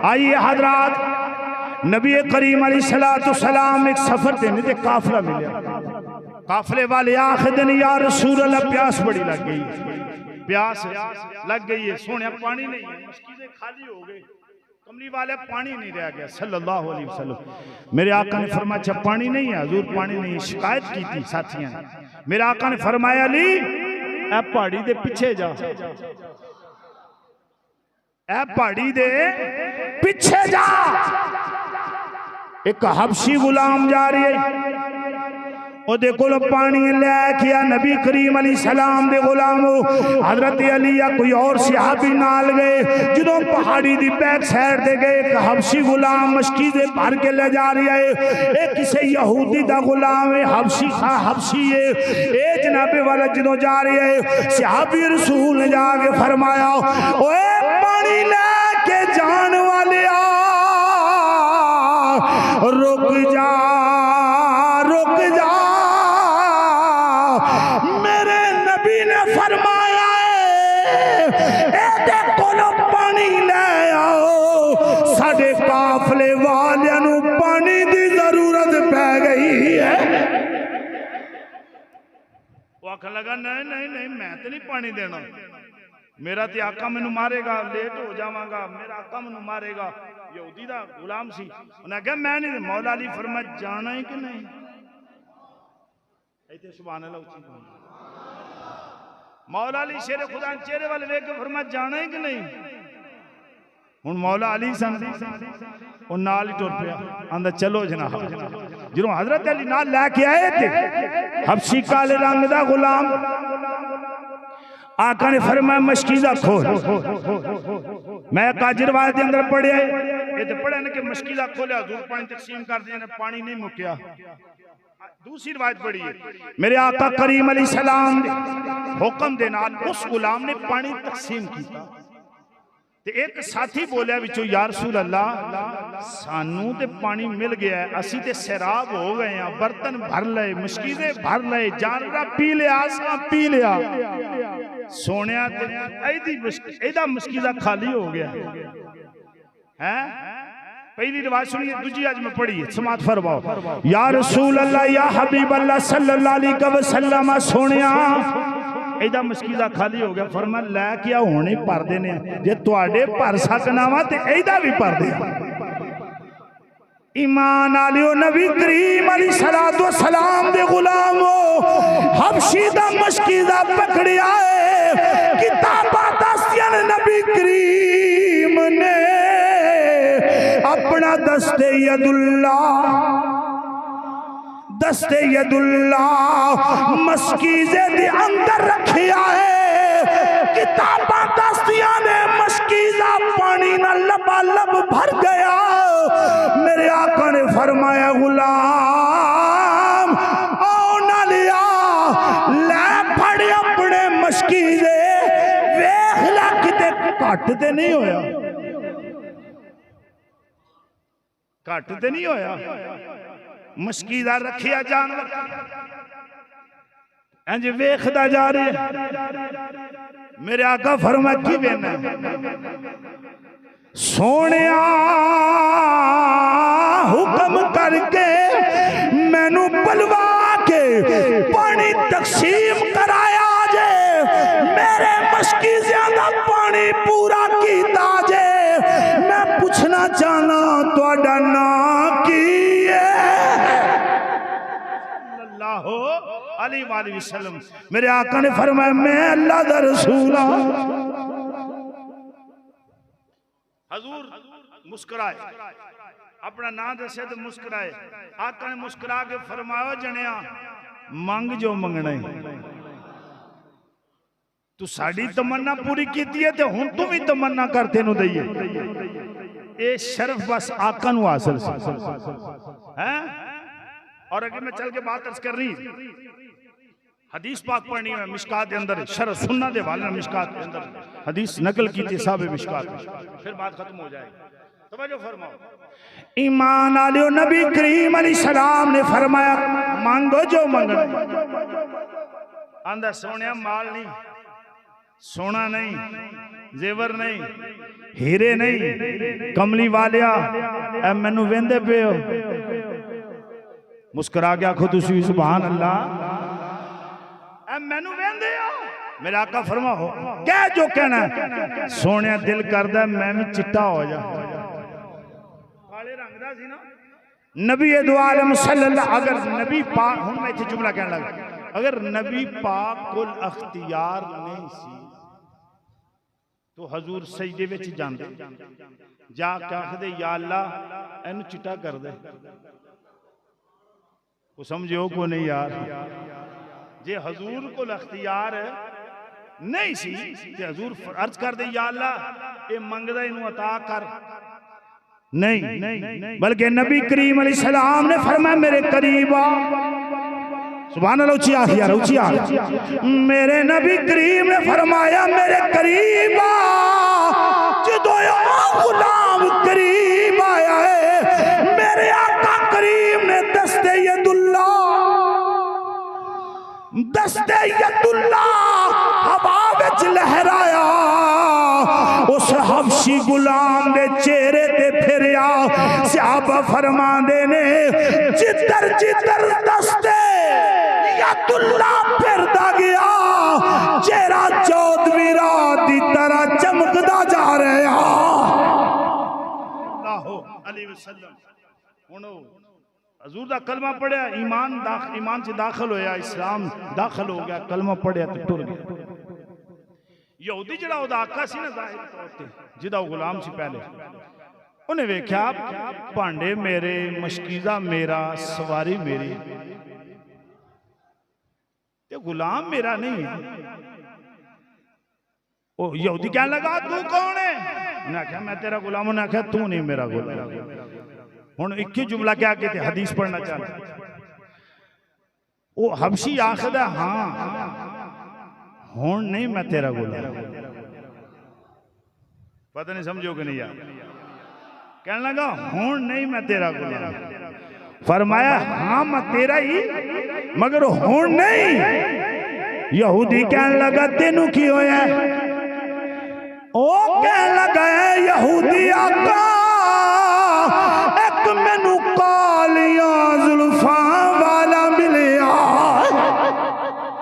आइए हजरात, नबी करीम अलैहिस्सलाम एक सफर थे, नहीं तो काफिला मिले, काफिले वाले आखिर दिन या रसूल अल्लाह प्यास बड़ी लग गई, प्यास लग गई है, सोने पानी नहीं है, मस्जिदें खाली हो गई, कमली वाले पानी नहीं रह गया सल्लल्लाहु अलैहि वसल्लम। मेरे आका ने फरमाया अच्छा पानी नहीं है हुजूर, पानी नहीं, शिकायत की थी साथियों ने। मेरे आका ने फरमाया अली ए पहाड़ी दे पीछे जा, ए पहाड़ी दे पीछे जा, एक हबशी गुलाम जा रही है, ओदे कोल पानी लेके आ, नबी करीम अलैहिस्सलाम दे गुलामो हजरत अली या कोई और सहाबी नाल गए, जो पहाड़ी दी बैक साइड दे गए, एक हबशी गुलाम मशकीज़े भर के ले जा रही है, एक किसी यहूदी दा गुलाम है, हबशी है, ए जनाबे वाला जो जा रही है, सहाबी रसूल ने जाके फरमाया ओए पानी लेके जान वाले रुक जा, रुक जा, मेरे नबी ने फरमाया ए कोलो पानी ले आओ, साडे काफले वालियां नू पानी दी जरूरत पै गई है। वो आखन लगा नहीं नहीं नहीं मैं तो नहीं पानी देना, मेरा ते आका मैनू मारेगा, लेट हो जावांगा, मेरा आका मैनू मारेगा। यहूदी दा गुलाम सी, उन्हें कहा मैं नहीं, मौला अली फरमाया जाना है कि नहीं, इतने सुभान अल्लाह उच्ची बोल, मौला अली शेरे खुदा चेहरे वाले वेख के फरमाया जाना है कि नहीं। हुण मौला अली सन वो नाल ही टुर पिया, आंदा चलो जनाब। जो हजरत अली नाल लैके आए थे हबशी काले रंग दा गुलाम, आका ने फरमाया मशकीज़ा खोल, मैं काजी रिवायत के अंदर पढ़े ये तो पढ़े ना कि मशकीज़ा खोलिया हुजूर पानी तकसीम कर दिया, पानी नहीं मुक्या। दूसरी रिवायत पढ़ी है मेरे आका करीम अलैहिस्सलाम हुक्म दे नाल उस गुलाम ने पानी तकसीम किया, एक साथी बोलिया विचों या रसूल अल्लाह सानू ते पानी मिल गया, असी ते सैराब हो गए हैं, बर्तन भर लए, मशकीज़े भर लए, जानवर पी लिया, असां पी लिया, सोनिया एदा मशकीज़ा खाली हो गया है। पहली रिवायत सुनिए, दूसरी आज में पढ़ी है, समात फरमाओ या रसूल अल्लाह या हबीब अल्लाह सल्लल्लाहु अलैहि वसल्लम, सोनिया एदा मशकीज़ा खाली हो गया। फरमाया लैके आ हुणे भर देने, जे तुहाडे भर सकना वा ते एदा भी भर दे। ईमान आलियो नबी करीम अलैहिस्सलातु वस्सलाम दे गुलामो हबशी दा मशकीज़ा पकड़िया है, किताबां दसदियां ने नबी करीम ने अपना दस्ते यदुल्लाह मशकीज़े दे अंदर रखिया है, किताबां दसदियां ने मशकीज़ा पानी ना लबालब भर गया। मेरे आका ने फरमाया गुलाम आओ ना लिया, ले फड़ अपने मशकीज़े, वेख ला किते घट ते नहीं होया, घट ते नहीं होया, मशकीज़ा रखिया जानवर इंज वेखदा जा रहे। मेरे आका फरमाया की वेना सोनिया हुक्म करके मैनू बुलवा के पानी तकसीम कराया जे, मेरे मशकीज़ियां दा पानी पूरा कीता जे। मैं पूछना चाहना तुहाडा नाम की अलैहि वसल्लम। मेरे आका ने फरमाया मैं अल्लाह दा रसूल हूं। हजूर मुस्कुराए, अपना नाम दसे तो मुस्कुराए। आका ने मुस्कुरा के फरमाया जनिया मंग जो मंगना है, तू साड़ी तमन्ना पूरी की है तो हुण तू भी तमन्ना कर तेनू दईए। ये शर्फ बस आका नू हासिल है। और अगर मैं चल के बात अर्ज कर रही हदीस पाक पढ़नी है मिशकात के अंदर, शरह सुन्ना दे वाले मिशकात के अंदर हदीस नकल की थी साहब मिशकात, फिर बात खत्म हो जाएगी। तवज्जो फरमाओ। ईमान आलियो नबी करीम अलैहिस्सलाम ने फरमाया मांगो जो मंगना। आंदा सोनिया माल नहीं, सोना नहीं, जेवर नहीं, हीरे नहीं कमली वालिया ए मैनू वेंदे पे हो मुस्कुरा के आखो तुसी सुभान अल्लाह ए मैनू वेंदे हो मेरे आका फरमाओ कह जो कहना सोने दिल करदा मैं भी चिट्टा हो जा काले रंग दा सी ना नबी दो आलम सल्लल्लाहु अगर नबी पाक हुन मैं इत्थे जुमला कहन लगा अगर नबी पाक कोल अख्तियार नहीं सी तो हजूर सजदे विच जांदे जा के आखदे या अल्लाह इनू चिट्टा कर दे वो समझो को नहीं यार जे हजूर कोल अख्तियार नहीं सी ते हजूर अर्ज कर दे या अल्लाह ये मंगदा इनू अता कर नहीं बल्कि नबी करीम अलैहिस्सलाम ने फरमाया मेरे करीब आ सुभान अल्लाह ऊंची आख यार ऊंची आख मेरे नबी करीम ने फरमाया मेरे करीब आ जो गुलाम करीब आया है मेरे आका करीम ने दस्ते यदुल्लाह हवा विच लहराया उस हबशी गुलाम दे चेहरे ते फिरया सहाबा फरमांदे ने जिधर जिधर दस्ते यदुल्लाह फिरदा गया चेहरा चौदहवीं रात दी तरह चमकदा जा रहा सल्लल्लाहु अलैहि वसल्लम हुण हजूर दा कलमा पढ़िया ईमान से दाखिल होया इस्लाम दाखिल हो गया कलमा पढ़िया तो टुर गया यहूदी जड़ा ओदा आका सी ना जाहिर तौर ते जिदा गुलाम सी पहले उन्हें वेख्या भांडे मेरे मशकीजा मेरा सवारी मेरी ते गुलाम मेरा नहीं है ओ यहूदी कहने लगा तू कौन है उन्हें आख्या मैं तेरा गुलाम उन्हें आख्या तू नहीं मेरा गुलाम हुण एक ही जुमला क्या कहते हदीस पढ़ना चाहते वो हबशी आखदा हाँ हुण नहीं मैं तेरा गुलाम पता नहीं समझो कि नहीं यार कहने लगा हुण नहीं मैं तेरा गुलाम फरमाया हाँ मैं तेरा ही मगर हुण नहीं यहूदी कहने लगा तेनू की होया ओ कहने लगा यहूदी आका